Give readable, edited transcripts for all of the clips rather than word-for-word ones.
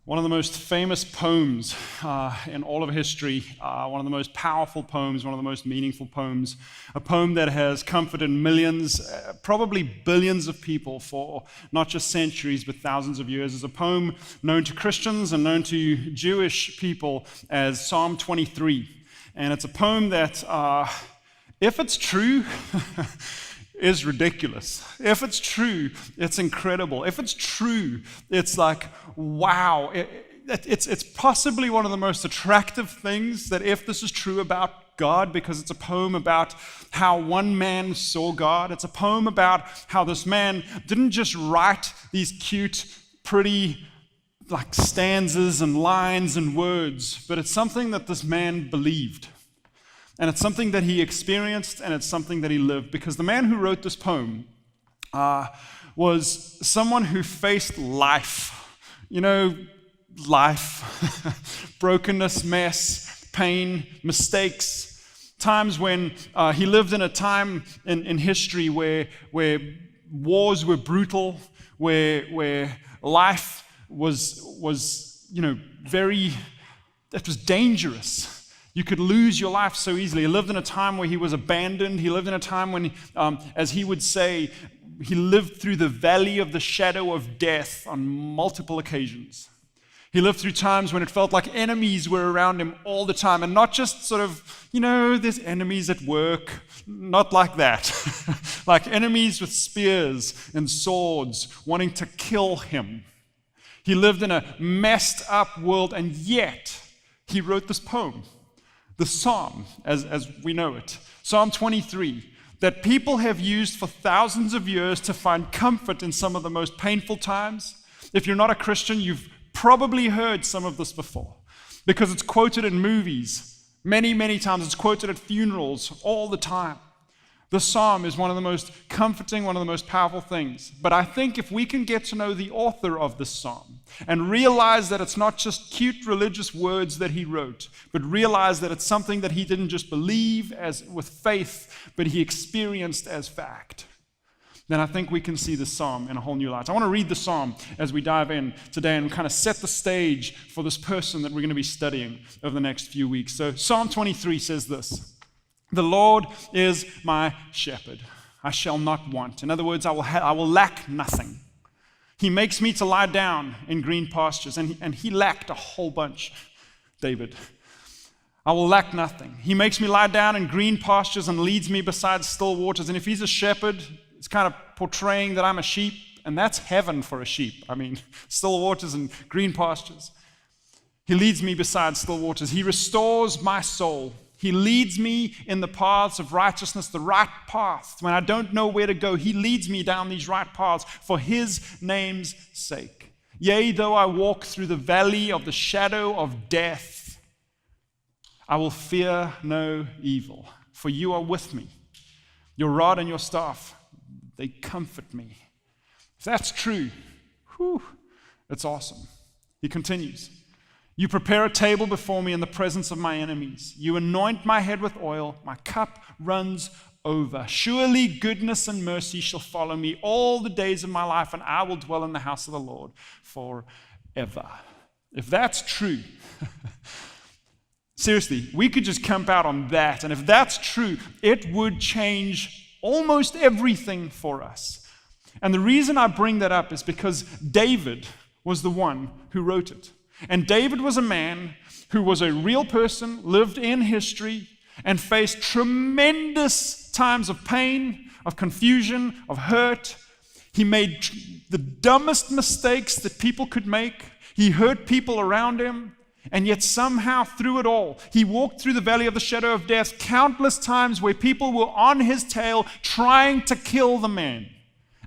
One of the most famous poems in all of history, one of the most powerful poems, one of the most meaningful poems, a poem that has comforted millions, probably billions of people for not just centuries but thousands of years, is a poem known to Christians and known to Jewish people as Psalm 23. And it's a poem that, if it's true, is ridiculous. If it's true, it's incredible. If it's true, it's like, wow. It's possibly one of the most attractive things that if this is true about God, because it's a poem about how one man saw God. It's a poem about how this man didn't just write these cute, pretty like stanzas and lines and words, but it's something that this man believed. And it's something that he experienced, and it's something that he lived. Because the man who wrote this poem was someone who faced life. You know, life, brokenness, mess, pain, mistakes. Times when he lived in a time in history where wars were brutal, where life was it was dangerous. You could lose your life so easily. He lived in a time where he was abandoned. He lived in a time when, as he would say, he lived through the valley of the shadow of death on multiple occasions. He lived through times when it felt like enemies were around him all the time, and not just sort of, there's enemies at work, not like that. Like enemies with spears and swords wanting to kill him. He lived in a messed up world, and yet he wrote this poem. The Psalm, as we know it, Psalm 23, that people have used for thousands of years to find comfort in some of the most painful times. If you're not a Christian, you've probably heard some of this before, because it's quoted in movies many, many times. It's quoted at funerals all the time. The Psalm is one of the most comforting, one of the most powerful things. But I think if we can get to know the author of this Psalm and realize that it's not just cute religious words that he wrote, but realize that it's something that he didn't just believe as with faith, but he experienced as fact, then I think we can see the Psalm in a whole new light. I want to read the Psalm as we dive in today and kind of set the stage for this person that we're going to be studying over the next few weeks. So Psalm 23 says this: "The Lord is my shepherd, I shall not want." In other words, I will lack nothing. He makes me to lie down in green pastures, and he lacked a whole bunch, David. I will lack nothing. He makes me lie down in green pastures and leads me beside still waters. And if he's a shepherd, it's kind of portraying that I'm a sheep, and that's heaven for a sheep. I mean, still waters and green pastures. He leads me beside still waters. He restores my soul. He leads me in the paths of righteousness, the right path. When I don't know where to go, he leads me down these right paths for his name's sake. Yea, though I walk through the valley of the shadow of death, I will fear no evil, for you are with me. Your rod and your staff, they comfort me. If that's true, it's awesome. He continues. You prepare a table before me in the presence of my enemies. You anoint my head with oil. My cup runs over. Surely goodness and mercy shall follow me all the days of my life, and I will dwell in the house of the Lord forever. If that's true, seriously, we could just camp out on that. And if that's true, it would change almost everything for us. And the reason I bring that up is because David was the one who wrote it. And David was a man who was a real person, lived in history, and faced tremendous times of pain, of confusion, of hurt. He made the dumbest mistakes that people could make. He hurt people around him, and yet somehow through it all, he walked through the valley of the shadow of death countless times where people were on his tail trying to kill the man.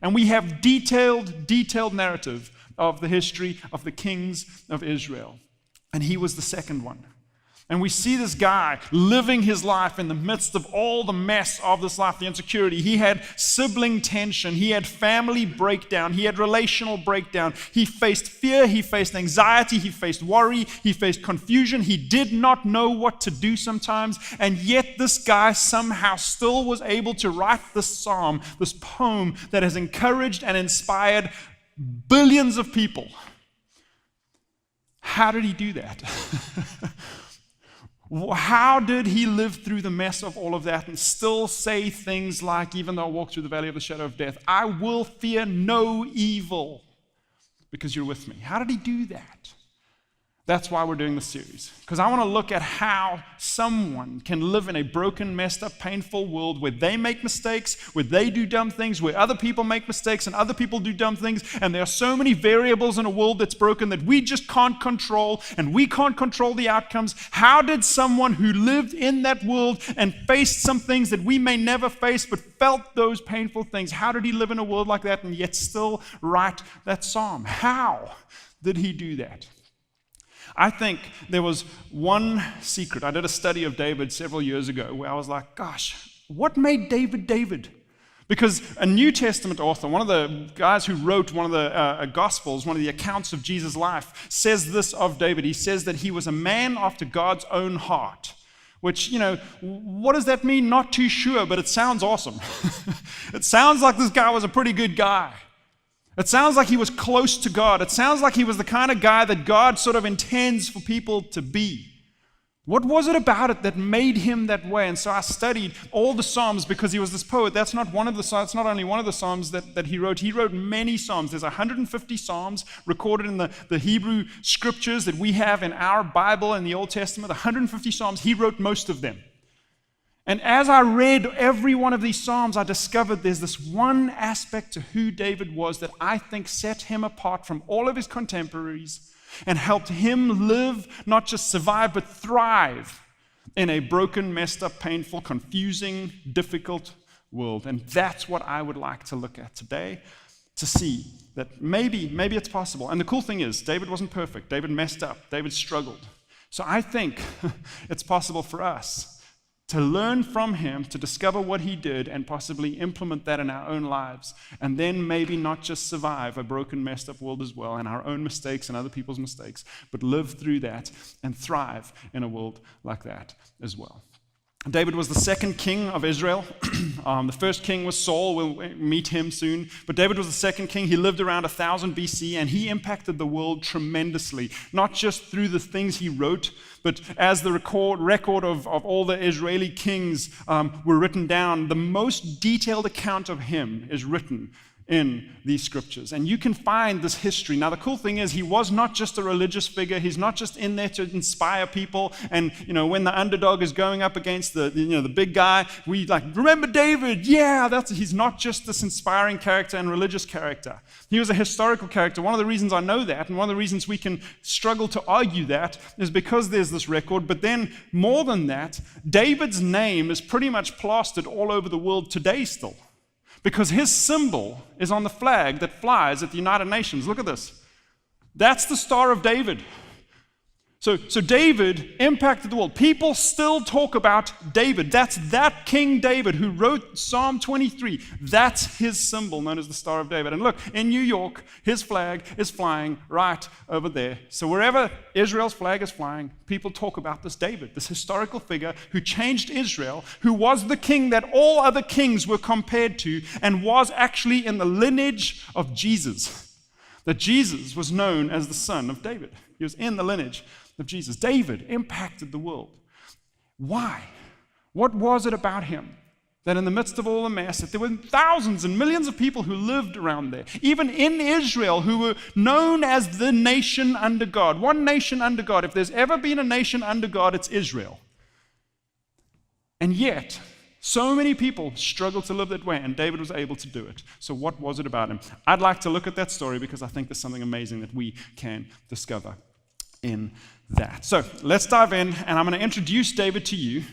And we have detailed narrative of the history of the kings of Israel. And he was the second one. And we see this guy living his life in the midst of all the mess of this life, the insecurity. He had sibling tension. He had family breakdown. He had relational breakdown. He faced fear. He faced anxiety. He faced worry. He faced confusion. He did not know what to do sometimes. And yet this guy somehow still was able to write this psalm, this poem that has encouraged and inspired billions of people. how did he do that? How did he live through the mess of all of that and still say things like, even though I walk through the valley of the shadow of death, I will fear no evil because you're with me? How did he do that? That's why we're doing this series. Because I want to look at how someone can live in a broken, messed up, painful world where they make mistakes, where they do dumb things, where other people make mistakes and other people do dumb things. And there are so many variables in a world that's broken that we just can't control, and we can't control the outcomes. How did someone who lived in that world and faced some things that we may never face but felt those painful things, how did he live in a world like that and yet still write that psalm? How did he do that? I think there was one secret. I did a study of David several years ago where I was like, gosh, what made David David? Because a New Testament author, one of the guys who wrote one of the Gospels, one of the accounts of Jesus' life, says this of David. He says that he was a man after God's own heart. Which, what does that mean? Not too sure, but it sounds awesome. It sounds like this guy was a pretty good guy. It sounds like he was close to God. It sounds like he was the kind of guy that God sort of intends for people to be. What was it about it that made him that way? And so I studied all the Psalms because he was this poet. That's not one of the Psalms. It's not only one of the Psalms that he wrote. He wrote many Psalms. There's 150 Psalms recorded in the Hebrew scriptures that we have in our Bible in the Old Testament. 150 Psalms. He wrote most of them. And as I read every one of these Psalms, I discovered there's this one aspect to who David was that I think set him apart from all of his contemporaries and helped him live, not just survive, but thrive in a broken, messed up, painful, confusing, difficult world. And that's what I would like to look at today, to see that maybe it's possible. And the cool thing is, David wasn't perfect. David messed up. David struggled. So I think it's possible for us to learn from him, to discover what he did, and possibly implement that in our own lives. And then maybe not just survive a broken, messed up world as well, and our own mistakes and other people's mistakes, but live through that and thrive in a world like that as well. David was the second king of Israel. The first king was Saul. We'll meet him soon. But David was the second king. He lived around 1000 BC, and he impacted the world tremendously, not just through the things he wrote, but as the record of all the Israeli kings were written down, the most detailed account of him is written in these scriptures. And you can find this history. Now, the cool thing is he was not just a religious figure. He's not just in there to inspire people. And, when the underdog is going up against the big guy, we remember David. Yeah, he's not just this inspiring character and religious character. He was a historical character. One of the reasons I know that, and one of the reasons we can struggle to argue that, is because there's this record. But then, more than that, David's name is pretty much plastered all over the world today still. Because his symbol is on the flag that flies at the United Nations. Look at this. That's the Star of David. So David impacted the world. People still talk about David. That's that King David who wrote Psalm 23. That's his symbol known as the Star of David. And look, in New York, his flag is flying right over there. So wherever Israel's flag is flying, people talk about this David, this historical figure who changed Israel, who was the king that all other kings were compared to, and was actually in the lineage of Jesus. That Jesus was known as the son of David. He was in the lineage of Jesus. David impacted the world. Why? What was it about him that in the midst of all the mess, that there were thousands and millions of people who lived around there, even in Israel, who were known as the nation under God? One nation under God. If there's ever been a nation under God, it's Israel. And yet, so many people struggle to live that way, and David was able to do it. So what was it about him? I'd like to look at that story because I think there's something amazing that we can discover in that. So let's dive in, and I'm going to introduce David to you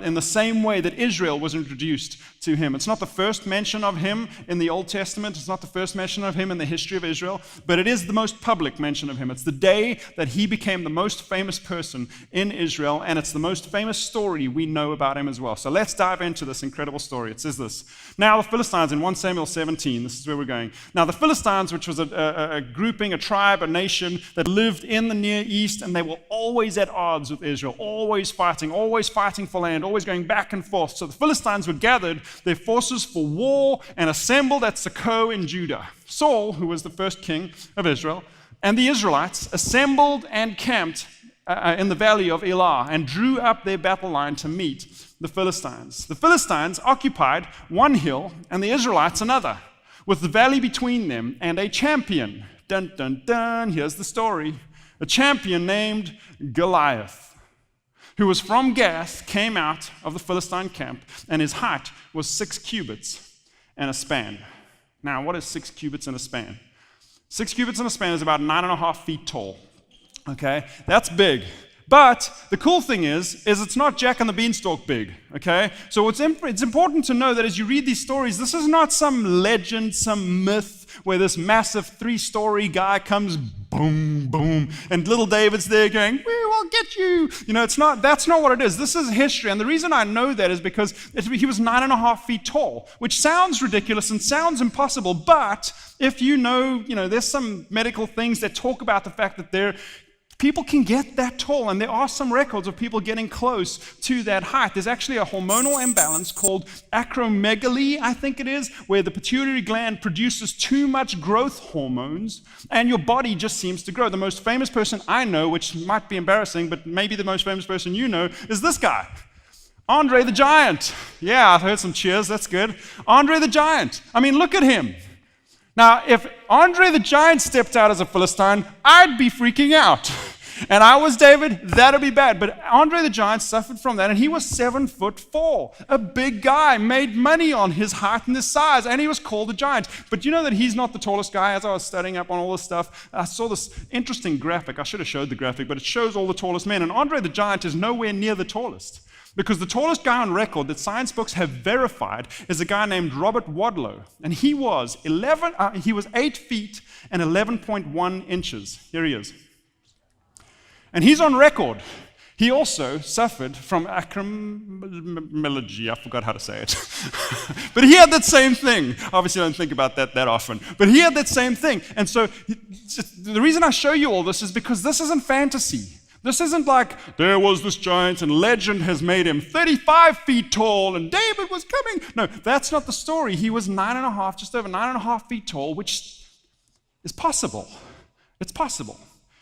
in the same way that Israel was introduced to him. It's not the first mention of him in the Old Testament. It's not the first mention of him in the history of Israel, but it is the most public mention of him. It's the day that he became the most famous person in Israel, and it's the most famous story we know about him as well. So let's dive into this incredible story. It says this. Now the Philistines, in 1 Samuel 17, this is where we're going. Now the Philistines, which was a grouping, a tribe, a nation that lived in the Near East, and they were always at odds with Israel, always fighting for land, always going back and forth. So the Philistines were gathered their forces for war and assembled at Socoh in Judah. Saul, who was the first king of Israel, and the Israelites assembled and camped in the valley of Elah and drew up their battle line to meet the Philistines. The Philistines occupied one hill and the Israelites another, with the valley between them and a champion. Dun, dun, dun. Here's the story. A champion named Goliath, who was from Gath, came out of the Philistine camp, and his height was 6 cubits and a span. Now, what is 6 cubits and a span? 6 cubits and a span is about 9.5 feet tall. Okay, that's big. But the cool thing is it's not Jack and the Beanstalk big, okay? So it's important to know that as you read these stories, this is not some legend, some myth where this massive 3-story guy comes, boom, boom, and little David's there going, we will get you. You know, that's not what it is. This is history. And the reason I know that is because he was 9.5 feet tall, which sounds ridiculous and sounds impossible. But if you know, there's some medical things that talk about the fact that people can get that tall, and there are some records of people getting close to that height. There's actually a hormonal imbalance called acromegaly, I think it is, where the pituitary gland produces too much growth hormones, and your body just seems to grow. The most famous person I know, which might be embarrassing, but maybe the most famous person you know, is this guy, Andre the Giant. Yeah, I've heard some cheers, that's good. Andre the Giant. I mean, look at him. Now, if Andre the Giant stepped out as a Philistine, I'd be freaking out. And I was David, that'd be bad. But Andre the Giant suffered from that, and he was 7'4", a big guy, made money on his height and his size, and he was called a giant. But you know that he's not the tallest guy. As I was studying up on all this stuff, I saw this interesting graphic. I should have showed the graphic, but it shows all the tallest men, and Andre the Giant is nowhere near the tallest. Because the tallest guy on record that science books have verified is a guy named Robert Wadlow, and he was 8 feet and 11.1 inches. Here he is. And he's on record. He also suffered from acromegaly. I forgot how to say it. But he had that same thing. Obviously, I don't think about that often. But he had that same thing. And so the reason I show you all this is because this isn't fantasy. This isn't like, there was this giant and legend has made him 35 feet tall and David was coming. No, that's not the story. He was just over 9.5 feet tall, which is possible. It's possible.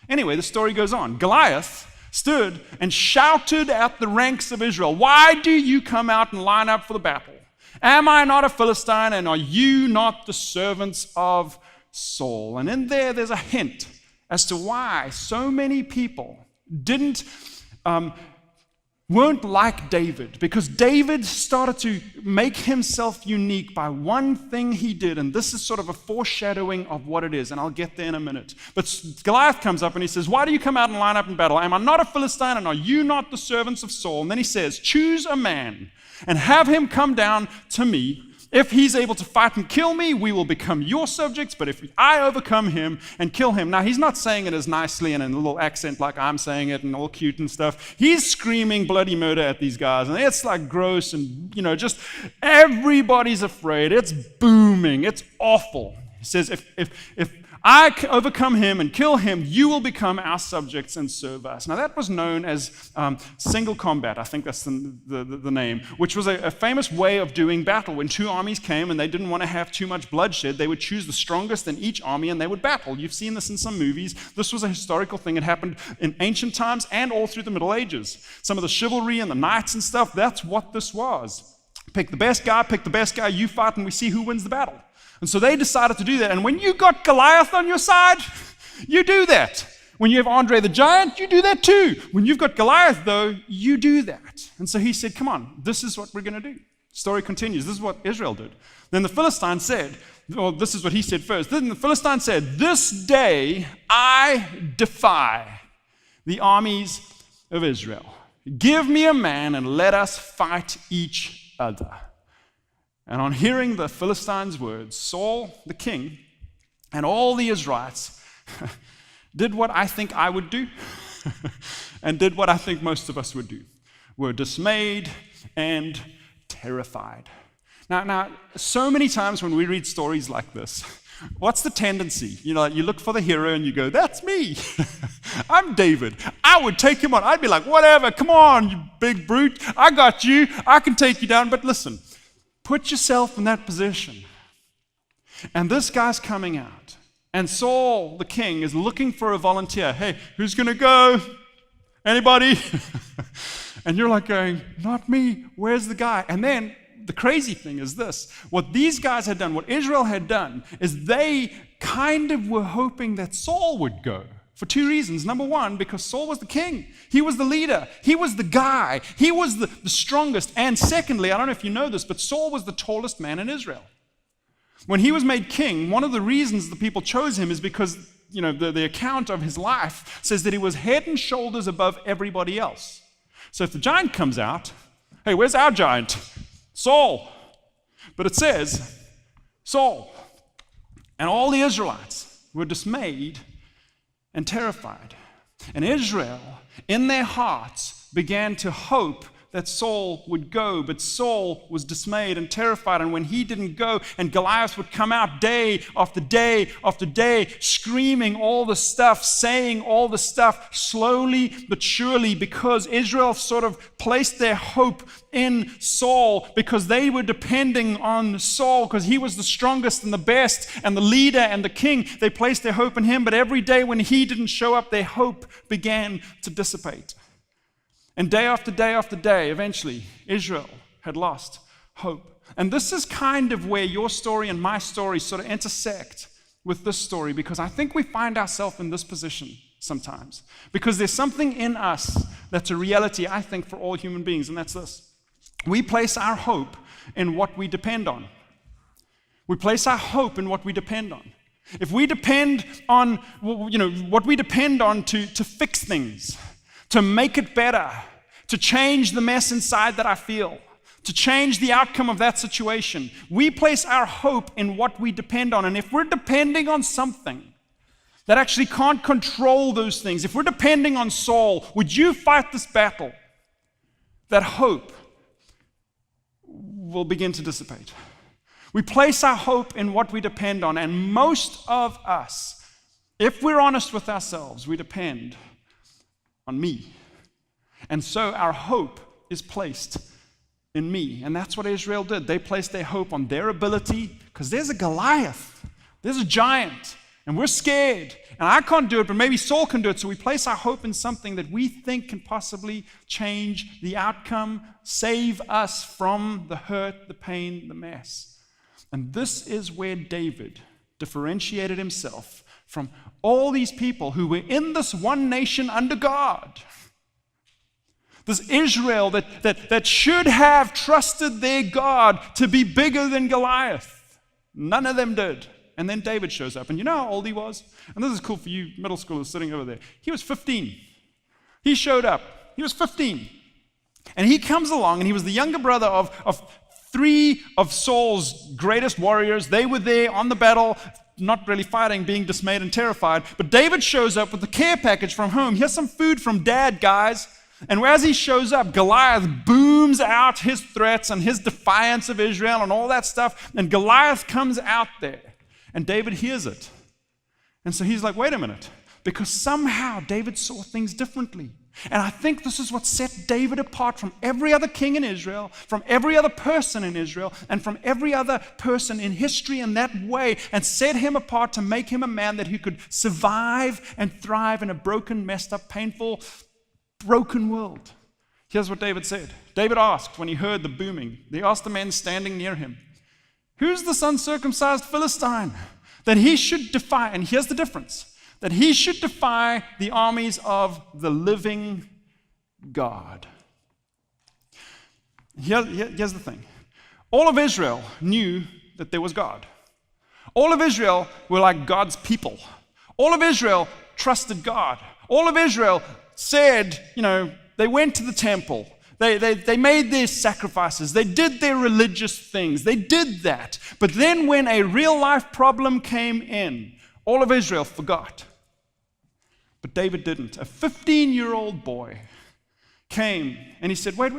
Anyway, the story goes on. Goliath stood and shouted at the ranks of Israel, why do you come out and line up for the battle? Am I not a Philistine, and are you not the servants of Saul? And in there's a hint as to why so many people weren't like David, because David started to make himself unique by one thing he did, and this is sort of a foreshadowing of what it is, and I'll get there in a minute. But Goliath comes up and he says, why do you come out and line up in battle? Am I not a Philistine, and are you not the servants of Saul? And then he says, choose a man and have him come down to me. If he's able to fight and kill me, we will become your subjects, but if I overcome him and kill him. Now, he's not saying it as nicely and in a little accent like I'm saying it and all cute and stuff. He's screaming bloody murder at these guys, and it's like gross and, just everybody's afraid. It's booming. It's awful. He says, if I overcome him and kill him, you will become our subjects and serve us. Now, that was known as single combat. I think that's the name, which was a famous way of doing battle. When two armies came and they didn't want to have too much bloodshed, they would choose the strongest in each army and they would battle. You've seen this in some movies. This was a historical thing. It happened in ancient times and all through the Middle Ages. Some of the chivalry and the knights and stuff, that's what this was. Pick the best guy, you fight, and we see who wins the battle. And so they decided to do that. And when you got Goliath on your side, you do that. When you have Andre the Giant, you do that too. When you've got Goliath, though, you do that. And so he said, come on, this is what we're going to do. Story continues. This is what Israel did. Then the Philistine said, well, this is what he said first. Then the Philistine said, this day I defy the armies of Israel. Give me a man and let us fight each other. And on hearing the Philistines' words, Saul, the king, and all the Israelites did what I think I would do and did what I think most of us would do. Were dismayed and terrified. Now, so many times when we read stories like this, what's the tendency? You look for the hero and you go, that's me. I'm David. I would take him on. I'd be like, whatever, come on, you big brute. I got you. I can take you down. But listen, put yourself in that position. And this guy's coming out. And Saul, the king, is looking for a volunteer. Hey, who's going to go? Anybody? And you're like going, not me. Where's the guy? And then the crazy thing is this. What these guys had done, what Israel had done, is they kind of were hoping that Saul would go. For two reasons. Number one, because Saul was the king. He was the leader. He was the guy. He was the strongest. And secondly, I don't know if you know this, but Saul was the tallest man in Israel. When he was made king, one of the reasons the people chose him is because, the account of his life says that he was head and shoulders above everybody else. So if the giant comes out, hey, where's our giant? Saul. But it says, Saul. And all the Israelites were dismayed and terrified. And Israel, in their hearts, began to hope that Saul would go, but Saul was dismayed and terrified, and when he didn't go, and Goliath would come out day after day after day, screaming all the stuff, saying all the stuff, slowly but surely, because Israel sort of placed their hope in Saul, because they were depending on Saul, because he was the strongest and the best, and the leader and the king. They placed their hope in him, but every day when he didn't show up, their hope began to dissipate. And day after day after day, eventually, Israel had lost hope. And this is kind of where your story and my story sort of intersect with this story, because I think we find ourselves in this position sometimes. Because there's something in us that's a reality, I think, for all human beings, and that's this. We place our hope in what we depend on. We place our hope in what we depend on. If we depend on, what we depend on to fix things, to make it better, to change the mess inside that I feel, to change the outcome of that situation. We place our hope in what we depend on. And if we're depending on something that actually can't control those things, if we're depending on Saul, would you fight this battle? That hope will begin to dissipate. We place our hope in what we depend on. And most of us, if we're honest with ourselves, we depend on me. And so our hope is placed in me. And that's what Israel did. They placed their hope on their ability, because there's a Goliath, there's a giant, and we're scared. And I can't do it, but maybe Saul can do it. So we place our hope in something that we think can possibly change the outcome, save us from the hurt, the pain, the mess. And this is where David differentiated himself from all these people who were in this one nation under God. This Israel that should have trusted their God to be bigger than Goliath. None of them did. And then David shows up. And you know how old he was? And this is cool for you middle schoolers sitting over there. He was 15. He showed up. He was 15. And he comes along, and he was the younger brother of three of Saul's greatest warriors. They were there on the battle, not really fighting, being dismayed and terrified. But David shows up with the care package from home. Here's some food from Dad, guys. And as he shows up, Goliath booms out his threats and his defiance of Israel and all that stuff. And Goliath comes out there. And David hears it. And so he's like, wait a minute. Because somehow David saw things differently. And I think this is what set David apart from every other king in Israel, from every other person in Israel, and from every other person in history in that way, and set him apart to make him a man that he could survive and thrive in a broken, messed up, painful, broken world. Here's what David said. David asked when he heard the booming, he asked the men standing near him, who's this uncircumcised Philistine that he should defy? And here's the difference. That he should defy the armies of the living God. Here's the thing. All of Israel knew that there was God. All of Israel were like God's people. All of Israel trusted God. All of Israel said, they went to the temple. They made their sacrifices. They did their religious things. They did that. But then when a real life problem came in, all of Israel forgot. But David didn't. A 15-year-old boy came and he said, wait.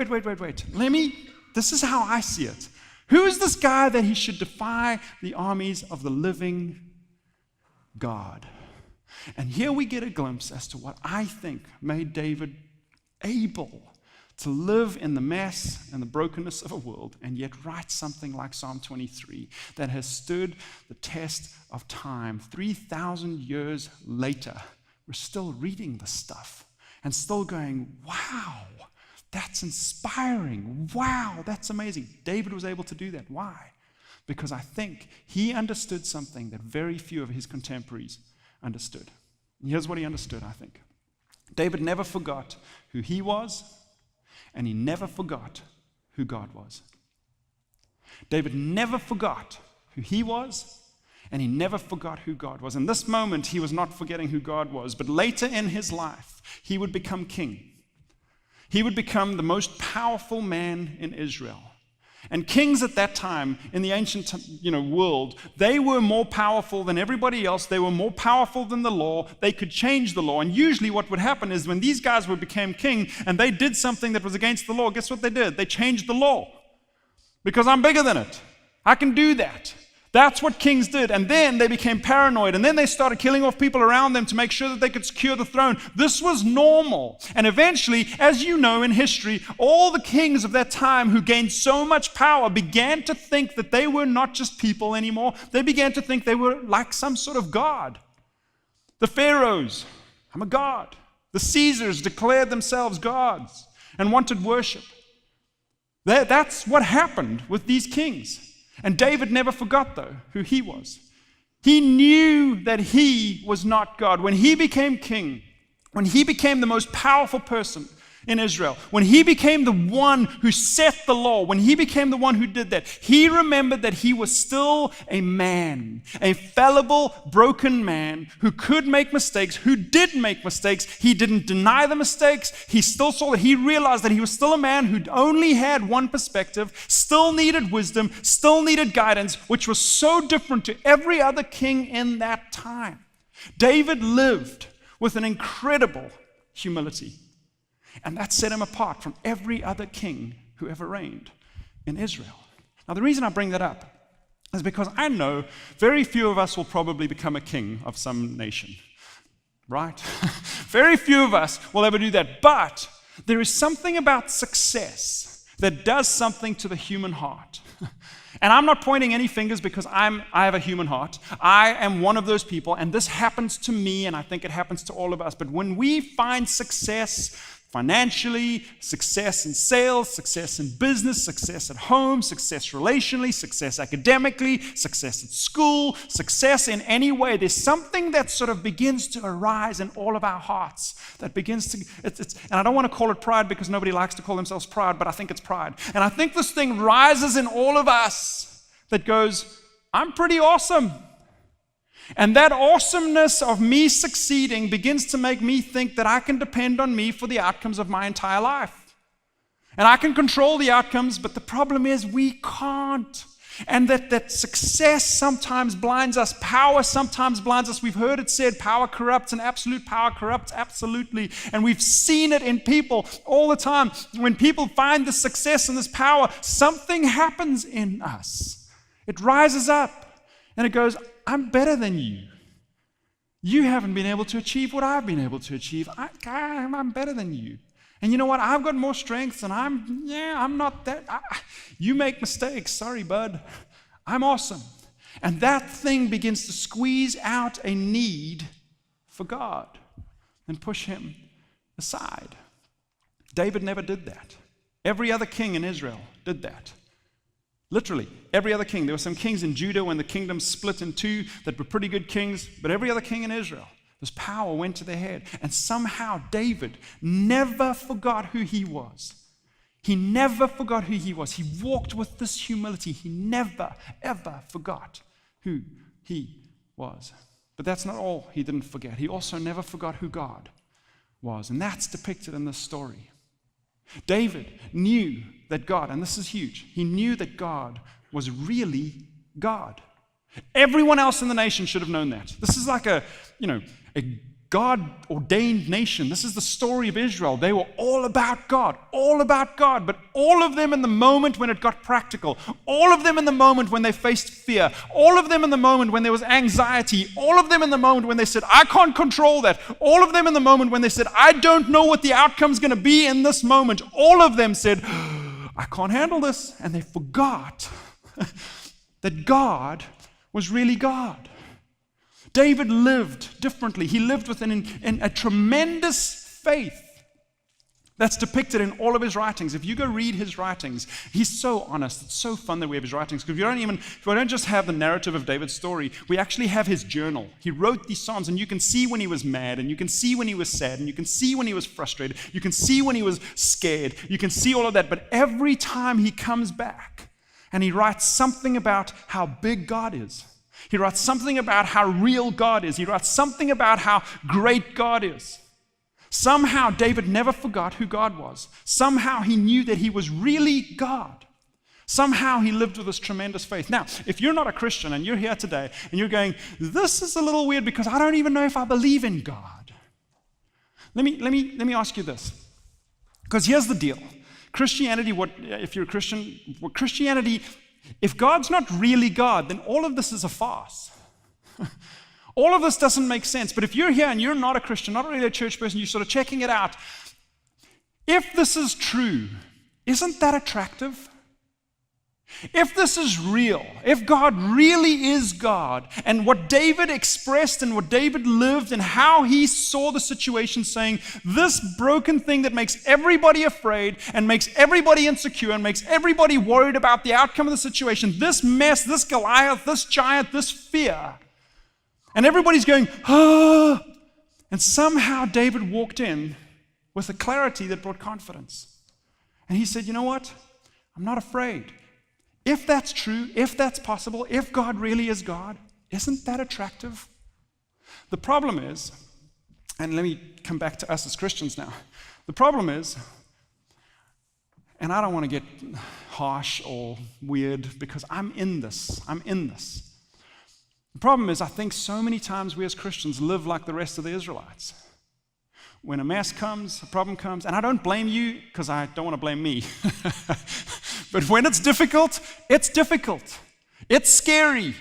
This is how I see it. Who is this guy that he should defy the armies of the living God? And here we get a glimpse as to what I think made David able to live in the mess and the brokenness of a world and yet write something like Psalm 23 that has stood the test of time. 3,000 years later, we're still reading this stuff and still going, wow, that's inspiring. Wow, that's amazing. David was able to do that. Why? Because I think he understood something that very few of his contemporaries understood. And here's what he understood, I think. David never forgot who he was, and he never forgot who God was. David never forgot who he was, and he never forgot who God was. In this moment, he was not forgetting who God was, but later in his life, he would become king. He would become the most powerful man in Israel. And kings at that time in the ancient world, they were more powerful than everybody else. They were more powerful than the law. They could change the law. And usually what would happen is when these guys became king and they did something that was against the law, guess what they did? They changed the law. Because I'm bigger than it. I can do that. That's what kings did. And then they became paranoid. And then they started killing off people around them to make sure that they could secure the throne. This was normal. And eventually, as you know in history, all the kings of that time who gained so much power began to think that they were not just people anymore. They began to think they were like some sort of god. The pharaohs, I'm a god. The Caesars declared themselves gods and wanted worship. That's what happened with these kings. And David never forgot, though, who he was. He knew that he was not God. When he became king, when he became the most powerful person in Israel, when he became the one who set the law, when he became the one who did that, he remembered that he was still a man, a fallible, broken man who could make mistakes, who did make mistakes. He didn't deny the mistakes. He still saw that. He realized that he was still a man who only had one perspective, still needed wisdom, still needed guidance, which was so different to every other king in that time. David lived with an incredible humility. And that set him apart from every other king who ever reigned in Israel. Now, the reason I bring that up is because I know very few of us will probably become a king of some nation, right? Very few of us will ever do that. But there is something about success that does something to the human heart. And I'm not pointing any fingers because I have a human heart. I am one of those people, and this happens to me, and I think it happens to all of us. But when we find success financially, success in sales, success in business, success at home, success relationally, success academically, success at school, success in any way, there's something that sort of begins to arise in all of our hearts that begins to, and I don't want to call it pride because nobody likes to call themselves proud, but I think it's pride. And I think this thing rises in all of us that goes, I'm pretty awesome. And that awesomeness of me succeeding begins to make me think that I can depend on me for the outcomes of my entire life. And I can control the outcomes, but the problem is we can't. And that success sometimes blinds us. Power sometimes blinds us. We've heard it said, power corrupts, and absolute power corrupts absolutely. And we've seen it in people all the time. When people find this success and this power, something happens in us. It rises up and it goes, I'm better than you. You haven't been able to achieve what I've been able to achieve. I'm better than you. And you know what? I've got more strengths, and I'm not that. You make mistakes. Sorry, bud. I'm awesome. And that thing begins to squeeze out a need for God and push him aside. David never did that. Every other king in Israel did that. Literally, every other king. There were some kings in Judah when the kingdom split in two that were pretty good kings, but every other king in Israel, this power went to their head. And somehow David never forgot who he was. He never forgot who he was. He walked with this humility. He never, ever forgot who he was. But that's not all he didn't forget. He also never forgot who God was. And that's depicted in this story. David knew that God, and this is huge, he knew that God was really God. Everyone else in the nation should have known that. This is like a God-ordained nation. This is the story of Israel. They were all about God, but all of them in the moment when it got practical, all of them in the moment when they faced fear, all of them in the moment when there was anxiety, all of them in the moment when they said, I can't control that, all of them in the moment when they said, I don't know what the outcome's going to be in this moment, all of them said, I can't handle this, and they forgot that God was really God. David lived differently. He lived with a tremendous faith that's depicted in all of his writings. If you go read his writings, he's so honest. It's so fun that we have his writings, because we don't just have the narrative of David's story, we actually have his journal. He wrote these Psalms, and you can see when he was mad, and you can see when he was sad, and you can see when he was frustrated, you can see when he was scared, you can see all of that, but every time he comes back and he writes something about how big God is. He writes something about how real God is. He writes something about how great God is. Somehow David never forgot who God was. Somehow he knew that he was really God. Somehow he lived with this tremendous faith. Now, if you're not a Christian and you're here today and you're going, this is a little weird because I don't even know if I believe in God. Let me ask you this. Because here's the deal. Christianity, if you're a Christian, Christianity, if God's not really God, then all of this is a farce. All of this doesn't make sense. But if you're here and you're not a Christian, not really a church person, you're sort of checking it out, if this is true, isn't that attractive? If this is real, if God really is God, and what David expressed and what David lived and how he saw the situation, saying, this broken thing that makes everybody afraid and makes everybody insecure and makes everybody worried about the outcome of the situation, this mess, this Goliath, this giant, this fear, and everybody's going, ah, and somehow David walked in with a clarity that brought confidence. And he said, you know what? I'm not afraid. If that's true, if that's possible, if God really is God, isn't that attractive? The problem is, and let me come back to us as Christians now. The problem is, and I don't want to get harsh or weird because I'm in this. The problem is, I think so many times we as Christians live like the rest of the Israelites. When a mess comes, a problem comes, and I don't blame you because I don't want to blame me. But when it's difficult, it's difficult. It's scary.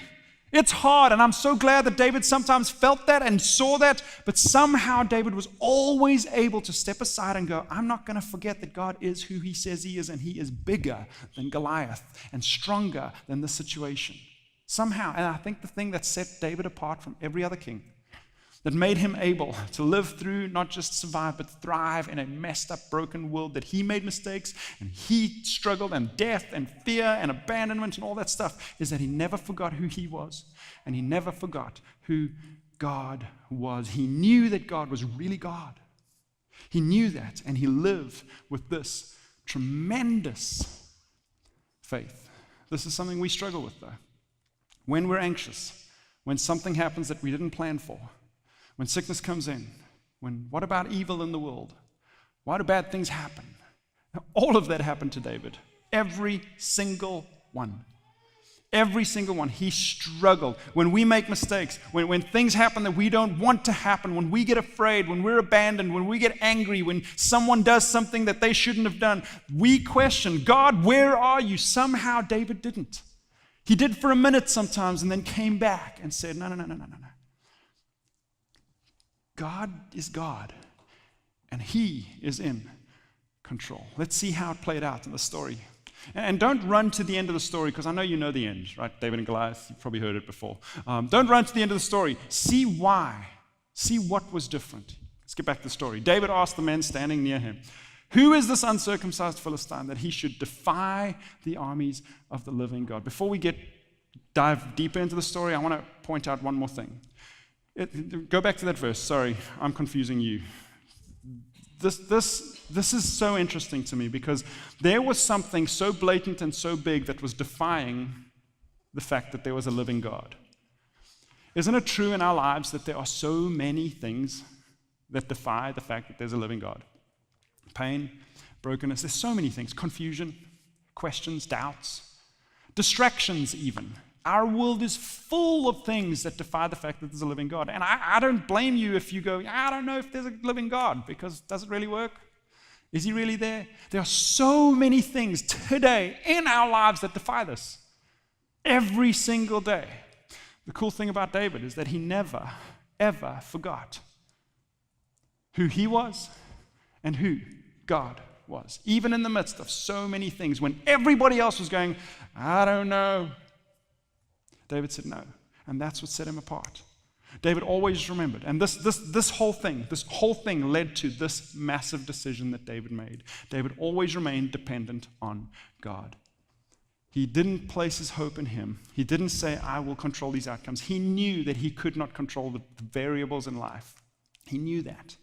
It's hard. And I'm so glad that David sometimes felt that and saw that. But somehow David was always able to step aside and go, I'm not going to forget that God is who he says he is. And he is bigger than Goliath and stronger than the situation. Somehow. And I think the thing that set David apart from every other king, that made him able to live through, not just survive, but thrive in a messed up, broken world, that he made mistakes and he struggled, and death and fear and abandonment and all that stuff, is that he never forgot who he was, and he never forgot who God was. He knew that God was really God. He knew that, and he lived with this tremendous faith. This is something we struggle with, though. When we're anxious, when something happens that we didn't plan for, when sickness comes in, what about evil in the world? Why do bad things happen? All of that happened to David. Every single one. Every single one. He struggled. When we make mistakes, when things happen that we don't want to happen, when we get afraid, when we're abandoned, when we get angry, when someone does something that they shouldn't have done, we question, God, where are you? Somehow David didn't. He did for a minute sometimes and then came back and said, no. God is God, and he is in control. Let's see how it played out in the story. And don't run to the end of the story, because I know you know the end, right? David and Goliath, you've probably heard it before. Don't run to the end of the story. See why. See what was different. Let's get back to the story. David asked the men standing near him, who is this uncircumcised Philistine that he should defy the armies of the living God? Before we dive deeper into the story, I want to point out one more thing. Go back to that verse. Sorry, I'm confusing you. This is so interesting to me, because there was something so blatant and so big that was defying the fact that there was a living God. Isn't it true in our lives that there are so many things that defy the fact that there's a living God? Pain, brokenness, there's so many things. Confusion, questions, doubts, distractions even. Our world is full of things that defy the fact that there's a living God. And I don't blame you if you go, I don't know if there's a living God, because does it really work? Is he really there? There are so many things today in our lives that defy this. Every single day. The cool thing about David is that he never, ever forgot who he was and who God was. Even in the midst of so many things, when everybody else was going, I don't know, David said no. And that's what set him apart. David always remembered. And this whole thing led to this massive decision that David made. David always remained dependent on God. He didn't place his hope in him. He didn't say, I will control these outcomes. He knew that he could not control the variables in life. He knew that.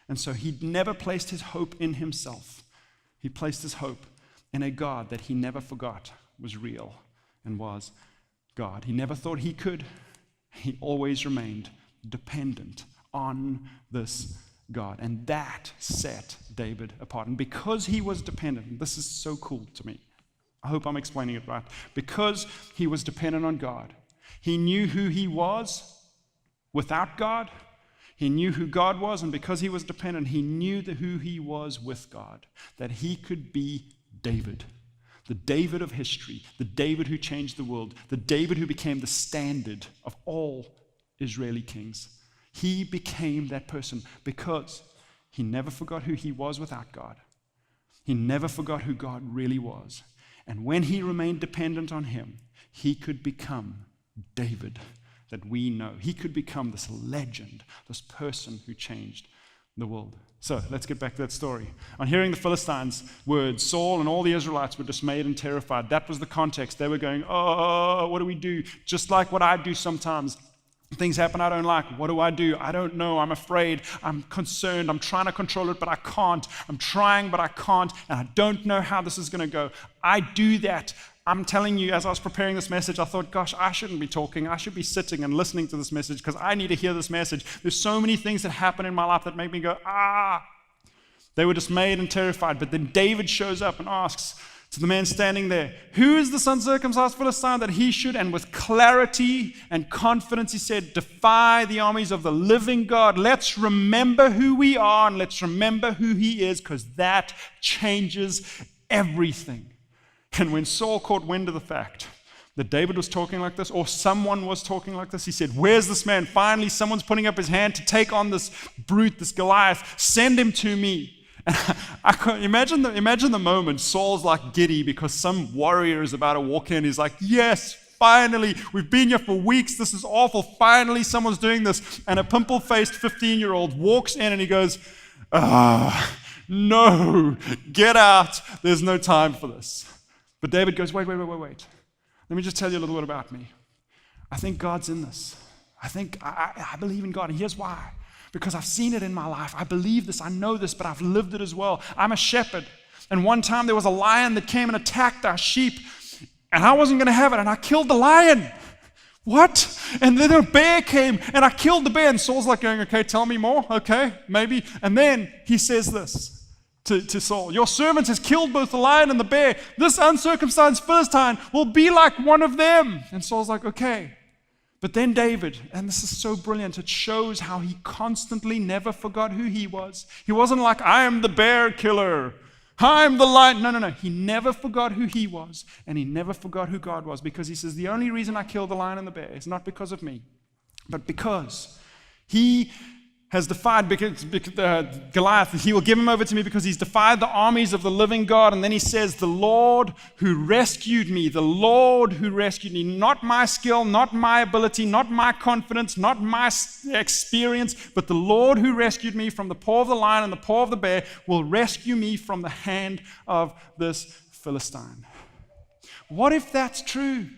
And so he never placed his hope in himself. He placed his hope in a God that he never forgot was real and was God. He never thought he could. He always remained dependent on this God. And that set David apart. And because he was dependent, and this is so cool to me, I hope I'm explaining it right. Because he was dependent on God, he knew who he was without God. He knew who God was, and because he was dependent, he knew who he was with God, that he could be David. The David of history, the David who changed the world, the David who became the standard of all Israeli kings. He became that person because he never forgot who he was without God. He never forgot who God really was. And when he remained dependent on him, he could become David that we know. He could become this legend, this person who changed the world. So let's get back to that story. On hearing the Philistines' words, Saul and all the Israelites were dismayed and terrified. That was the context. They were going, oh, what do we do? Just like what I do sometimes. Things happen I don't like. What do? I don't know. I'm afraid. I'm concerned. I'm trying to control it, but I can't. I'm trying, but I can't. And I don't know how this is going to go. I do that. I'm telling you, as I was preparing this message, I thought, gosh, I shouldn't be talking. I should be sitting and listening to this message because I need to hear this message. There's so many things that happen in my life that make me go, ah. They were dismayed and terrified. But then David shows up and asks to the man standing there, who is this uncircumcised Philistine that he should? And with clarity and confidence, he said, defy the armies of the living God. Let's remember who we are and let's remember who he is, because that changes everything. And when Saul caught wind of the fact that David was talking like this, or someone was talking like this, he said, where's this man? Finally, someone's putting up his hand to take on this brute, this Goliath. Send him to me. And I can't imagine the moment. Saul's like giddy because some warrior is about to walk in. He's like, yes, finally, we've been here for weeks. This is awful. Finally, someone's doing this. And a pimple-faced 15-year-old walks in and he goes, no, get out. There's no time for this. But David goes, wait. Let me just tell you a little bit about me. I think God's in this. I believe in God, and here's why. Because I've seen it in my life. I believe this, I know this, but I've lived it as well. I'm a shepherd. And one time there was a lion that came and attacked our sheep, and I wasn't going to have it, and I killed the lion. What? And then a bear came, and I killed the bear. And Saul's like going, okay, tell me more. Okay, maybe. And then he says this to Saul, your servant has killed both the lion and the bear. This uncircumcised Philistine will be like one of them. And Saul's like, okay. But then David, and this is so brilliant, it shows how he constantly never forgot who he was. He wasn't like, I am the bear killer. I'm the lion. No. He never forgot who he was, and he never forgot who God was, because he says, the only reason I killed the lion and the bear is not because of me, but because he has defied Goliath. He will give him over to me because he's defied the armies of the living God. And then he says, the Lord who rescued me, the Lord who rescued me, not my skill, not my ability, not my confidence, not my experience, but the Lord who rescued me from the paw of the lion and the paw of the bear will rescue me from the hand of this Philistine. What if that's true?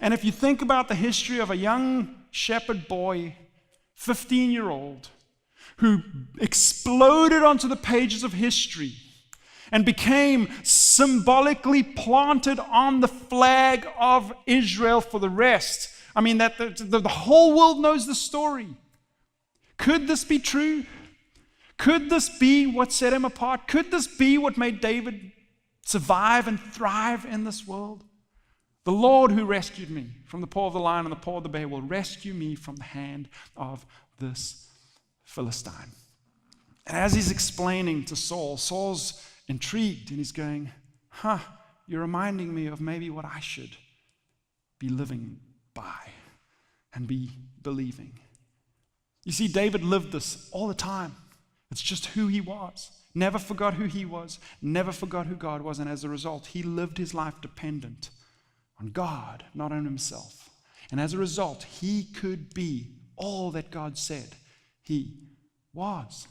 And if you think about the history of a young shepherd boy, 15-year-old, who exploded onto the pages of history and became symbolically planted on the flag of Israel for the rest. I mean, that the whole world knows the story. Could this be true? Could this be what set him apart? Could this be what made David survive and thrive in this world? The Lord who rescued me from the paw of the lion and the paw of the bear will rescue me from the hand of this Philistine. And as he's explaining to Saul, Saul's intrigued and he's going, you're reminding me of maybe what I should be living by and be believing. You see, David lived this all the time. It's just who he was. Never forgot who he was, never forgot who God was, and as a result, he lived his life dependent on God, not on himself. And as a result, he could be all that God said he was.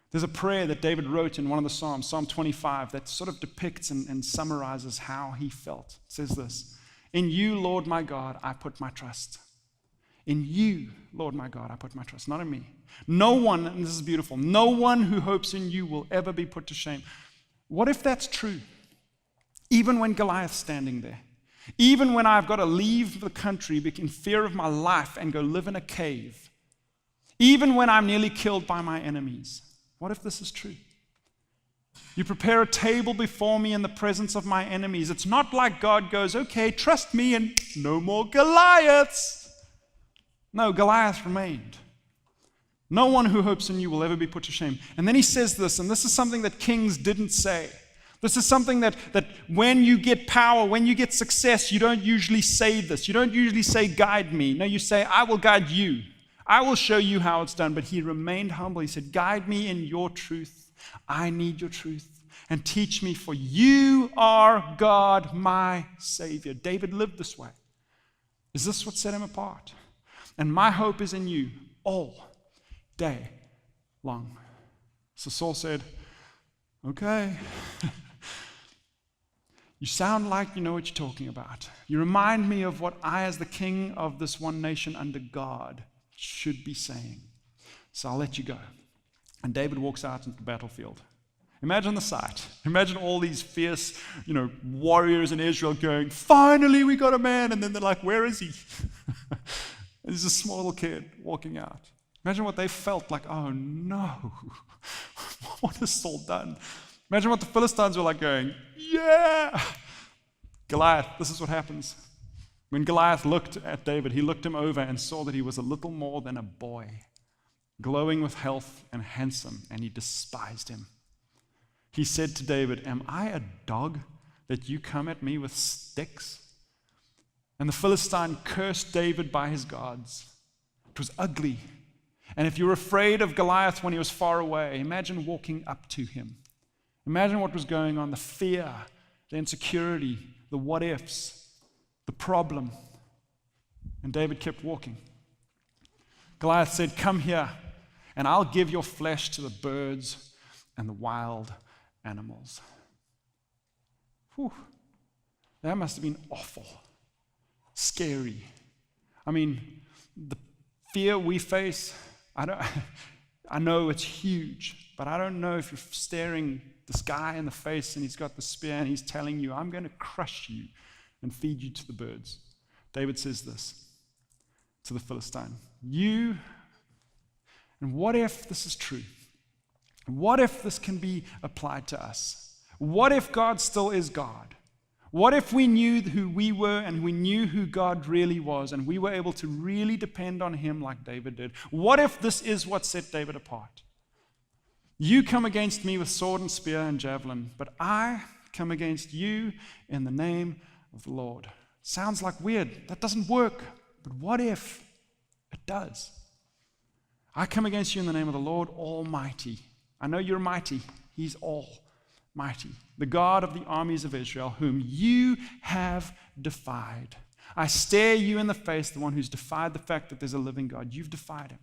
There's a prayer that David wrote in one of the Psalms, Psalm 25, that sort of depicts and summarizes how he felt. It says this, "In you, Lord my God, I put my trust." In you, Lord my God, I put my trust, not in me. No one, and this is beautiful, no one who hopes in you will ever be put to shame. What if that's true? Even when Goliath's standing there, even when I've got to leave the country in fear of my life and go live in a cave, even when I'm nearly killed by my enemies, what if this is true? You prepare a table before me in the presence of my enemies. It's not like God goes, okay, trust me and no more Goliaths. No, Goliath remained. No one who hopes in you will ever be put to shame. And then he says this, and this is something that kings didn't say. This is something that when you get power, when you get success, you don't usually say this. You don't usually say, guide me. No, you say, I will guide you. I will show you how it's done. But he remained humble. He said, guide me in your truth. I need your truth. And teach me, for you are God, my Savior. David lived this way. Is this what set him apart? And my hope is in you all day long. So Saul said, okay. You sound like you know what you're talking about. You remind me of what I, as the king of this one nation under God, should be saying. So I'll let you go. And David walks out into the battlefield. Imagine the sight. Imagine all these fierce, warriors in Israel going, finally we got a man. And then they're like, where is he? There's a small little kid walking out. Imagine what they felt like, oh no, what has Saul done? Imagine what the Philistines were like going, yeah. Goliath, this is what happens. When Goliath looked at David, he looked him over and saw that he was a little more than a boy, glowing with health and handsome, and he despised him. He said to David, am I a dog that you come at me with sticks? And the Philistine cursed David by his gods. It was ugly. And if you were afraid of Goliath when he was far away, imagine walking up to him. Imagine what was going on, the fear, the insecurity, the what ifs, the problem. And David kept walking. Goliath said, come here, and I'll give your flesh to the birds and the wild animals. Whew. That must have been awful. Scary. I mean, the fear we face, I know it's huge, but I don't know if you're staring this guy in the face and he's got the spear and he's telling you, I'm going to crush you and feed you to the birds. David says this to the Philistine. And what if this is true? What if this can be applied to us? What if God still is God? What if we knew who we were and we knew who God really was and we were able to really depend on him like David did? What if this is what set David apart? You come against me with sword and spear and javelin, but I come against you in the name of the Lord. Sounds like weird. That doesn't work. But what if it does? I come against you in the name of the Lord Almighty. I know you're mighty. He's almighty. The God of the armies of Israel, whom you have defied. I stare you in the face, the one who's defied the fact that there's a living God. You've defied him.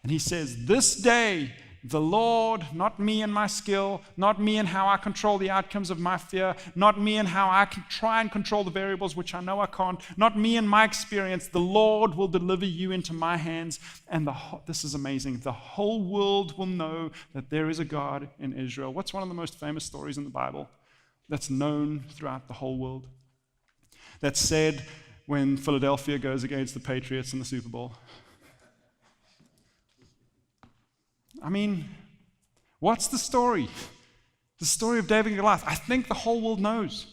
And he says, this day, the Lord, not me and my skill, not me and how I control the outcomes of my fear, not me and how I can try and control the variables, which I know I can't, not me and my experience, the Lord will deliver you into my hands. And this is amazing. The whole world will know that there is a God in Israel. What's one of the most famous stories in the Bible that's known throughout the whole world? That's said when Philadelphia goes against the Patriots in the Super Bowl. I mean, what's the story? The story of David and Goliath. I think the whole world knows.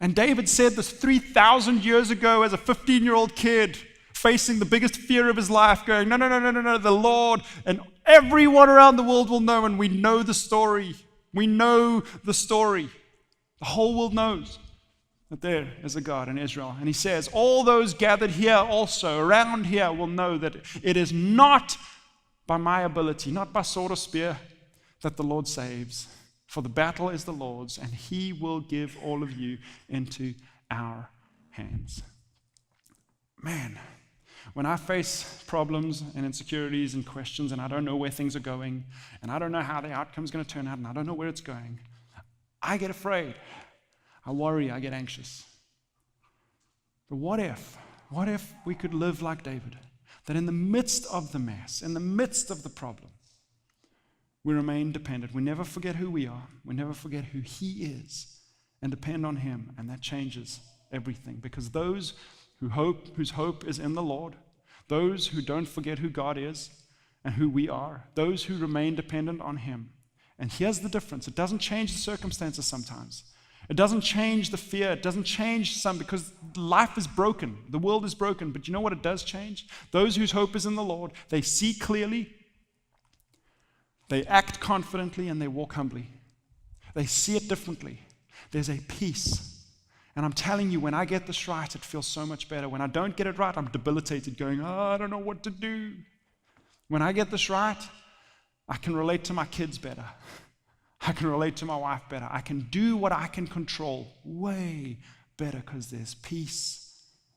And David said this 3,000 years ago as a 15-year-old kid, facing the biggest fear of his life, going, no, no, no, no, no, no, the Lord, and everyone around the world will know, and we know the story. We know the story. The whole world knows that there is a God in Israel. And he says, all those gathered here also, around here, will know that it is not by my ability, not by sword or spear, that the Lord saves. For the battle is the Lord's, and he will give all of you into our hands. Man, when I face problems and insecurities and questions, and I don't know where things are going, and I don't know how the outcome is going to turn out, and I don't know where it's going, I get afraid. I worry, I get anxious. But what if we could live like David? That in the midst of the mess, in the midst of the problem, we remain dependent. We never forget who we are. We never forget who he is and depend on him. And that changes everything. Because those whose hope is in the Lord, those who don't forget who God is and who we are, those who remain dependent on him. And here's the difference. It doesn't change the circumstances sometimes. It doesn't change the fear. It doesn't change some, because life is broken. The world is broken. But you know what it does change? Those whose hope is in the Lord, they see clearly, they act confidently, and they walk humbly. They see it differently. There's a peace. And I'm telling you, when I get this right, it feels so much better. When I don't get it right, I'm debilitated, going, I don't know what to do. When I get this right, I can relate to my kids better. I can relate to my wife better. I can do what I can control way better because there's peace.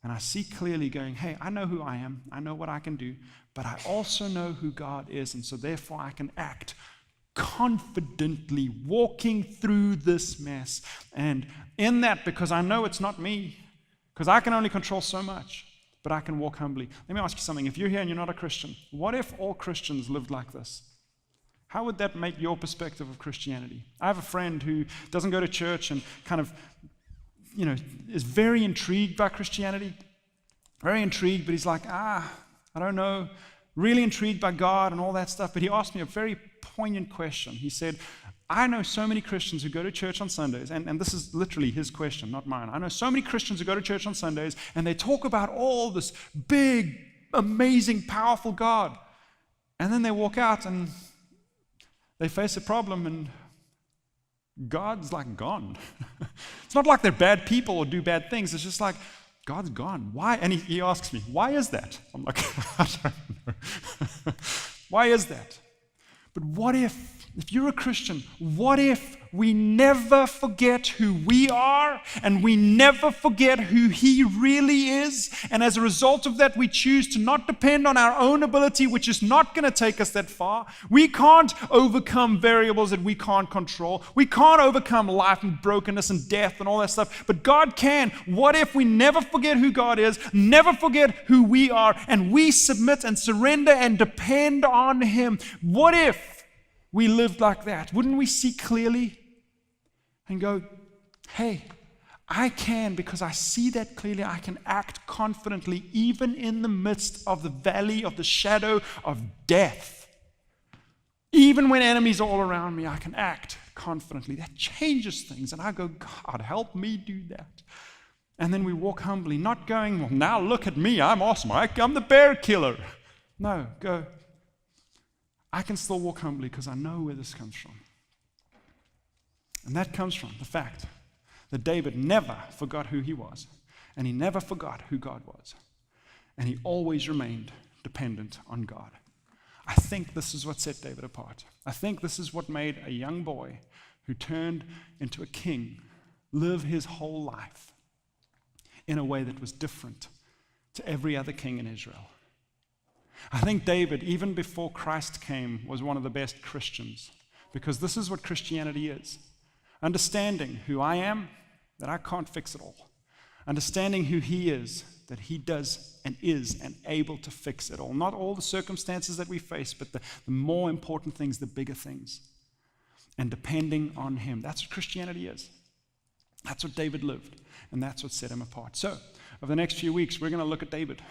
And I see clearly going, hey, I know who I am. I know what I can do. But I also know who God is. And so therefore I can act confidently, walking through this mess. And in that, because I know it's not me, because I can only control so much, but I can walk humbly. Let me ask you something. If you're here and you're not a Christian, what if all Christians lived like this? How would that make your perspective of Christianity? I have a friend who doesn't go to church and kind of, is very intrigued by Christianity. Very intrigued, but he's like, I don't know. Really intrigued by God and all that stuff. But he asked me a very poignant question. He said, I know so many Christians who go to church on Sundays, and this is literally his question, not mine. I know so many Christians who go to church on Sundays, and they talk about all this big, amazing, powerful God. And then they walk out and they face a problem, and God's like gone. It's not like they're bad people or do bad things. It's just like, God's gone. Why? And he asks me, why is that? I'm like, I don't know. Why is that? But what if you're a Christian, what if we never forget who we are and we never forget who he really is? And as a result of that, we choose to not depend on our own ability, which is not going to take us that far. We can't overcome variables that we can't control. We can't overcome life and brokenness and death and all that stuff, but God can. What if we never forget who God is, never forget who we are, and we submit and surrender and depend on him? What if we lived like that? Wouldn't we see clearly and go, hey, I can, because I see that clearly, I can act confidently even in the midst of the valley of the shadow of death. Even when enemies are all around me, I can act confidently. That changes things. And I go, God, help me do that. And then we walk humbly, not going, well, now look at me, I'm awesome, I'm the bear killer. No, go, I can still walk humbly because I know where this comes from. And that comes from the fact that David never forgot who he was, and he never forgot who God was, and he always remained dependent on God. I think this is what set David apart. I think this is what made a young boy who turned into a king live his whole life in a way that was different to every other king in Israel. I think David, even before Christ came, was one of the best Christians, because this is what Christianity is. Understanding who I am, that I can't fix it all. Understanding who he is, that he does and is and able to fix it all. Not all the circumstances that we face, but the more important things, the bigger things. And depending on him. That's what Christianity is. That's what David lived, and that's what set him apart. So, over the next few weeks, we're going to look at David.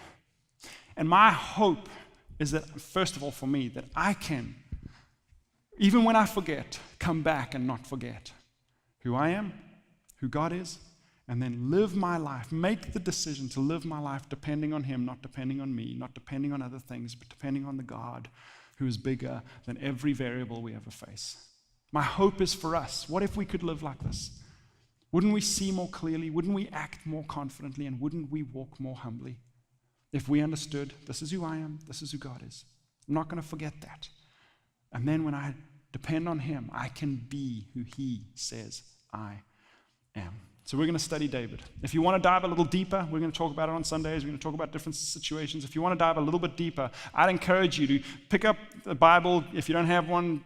And my hope is that, first of all, for me, that I can, even when I forget, come back and not forget who I am, who God is, and then live my life, make the decision to live my life depending on him, not depending on me, not depending on other things, but depending on the God who is bigger than every variable we ever face. My hope is for us. What if we could live like this? Wouldn't we see more clearly? Wouldn't we act more confidently? And wouldn't we walk more humbly? If we understood, this is who I am, this is who God is. I'm not going to forget that. And then when I depend on him, I can be who he says I am. So we're going to study David. If you want to dive a little deeper, we're going to talk about it on Sundays. We're going to talk about different situations. If you want to dive a little bit deeper, I'd encourage you to pick up the Bible. If you don't have one,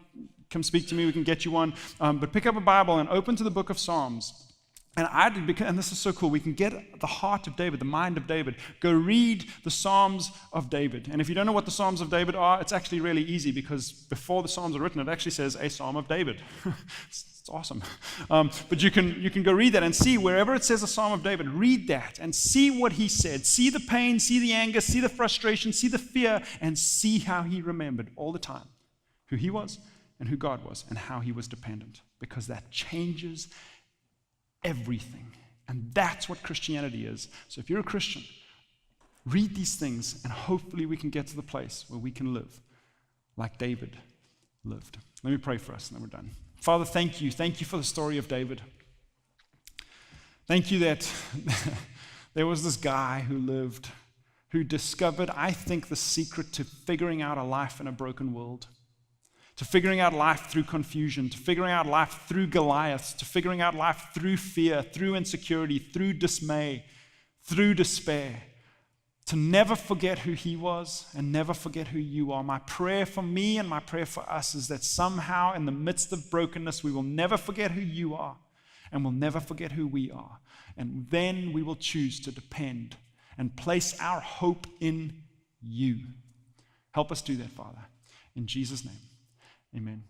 come speak to me. We can get you one. But pick up a Bible and open to the book of Psalms. And this is so cool. We can get the heart of David, the mind of David. Go read the Psalms of David. And if you don't know what the Psalms of David are, it's actually really easy because before the Psalms are written, it actually says a Psalm of David. It's awesome. But you can go read that and see wherever it says a Psalm of David, read that and see what he said. See the pain, see the anger, see the frustration, see the fear, and see how he remembered all the time who he was and who God was and how he was dependent, because that changes everything. And that's what Christianity is. So if you're a Christian, read these things, and hopefully we can get to the place where we can live like David lived. Let me pray for us, and then we're done. Father, thank you. Thank you for the story of David. Thank you that there was this guy who discovered, I think, the secret to figuring out a life in a broken world, to figuring out life through confusion, to figuring out life through Goliath, to figuring out life through fear, through insecurity, through dismay, through despair, to never forget who he was and never forget who you are. My prayer for me and my prayer for us is that somehow in the midst of brokenness, we will never forget who you are and we'll never forget who we are. And then we will choose to depend and place our hope in you. Help us do that, Father. In Jesus' name. Amen.